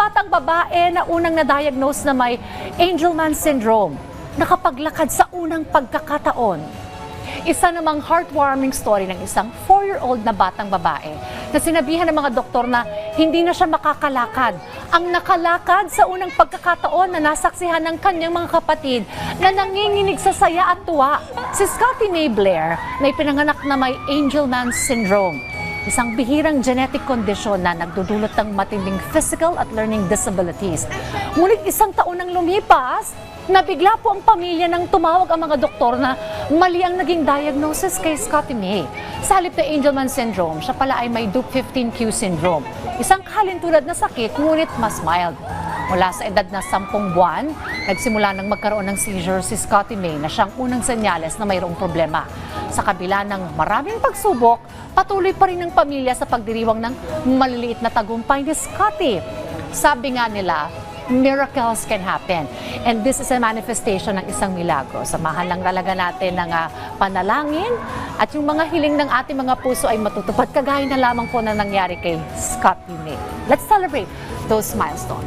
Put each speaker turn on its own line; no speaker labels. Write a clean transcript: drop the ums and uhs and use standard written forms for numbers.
batang babae na unang na-diagnose na may Angelman syndrome, nakapaglakad sa unang pagkakataon. Isa namang heartwarming story ng isang 4-year-old na batang babae na sinabihan ng mga doktor na hindi na siya makakalakad. Ang nakalakad sa unang pagkakataon na nasaksihan ng kanyang mga kapatid na nanginginig sa saya at tuwa. Si Scotty May Blair na ipinanganak na may Angelman syndrome. Isang bihirang genetic condition na nagdudulot ng matinding physical at learning disabilities. Ngunit isang taon nang lumipas, nabigla po ang pamilya nang tumawag ang mga doktor na mali ang naging diagnosis kay Scotty May. Sa halip na Angelman syndrome, siya pala ay may Dup15q syndrome. Isang kalintulad na sakit, ngunit mas mild. Mula sa edad na 10 buwan, nagsimula nang magkaroon ng seizure si Scotty May na siyang unang senyales na mayroong problema. Sa kabila ng maraming pagsubok, patuloy pa rin ang pamilya sa pagdiriwang ng maliliit na tagumpay ni Scotty. Sabi nga nila, miracles can happen. And this is a manifestation ng isang milagro. Samahan lang talaga natin ng panalangin at yung mga hiling ng ating mga puso ay matutupad kagaya na lamang po na nangyari kay Scotty May. Let's celebrate those milestones.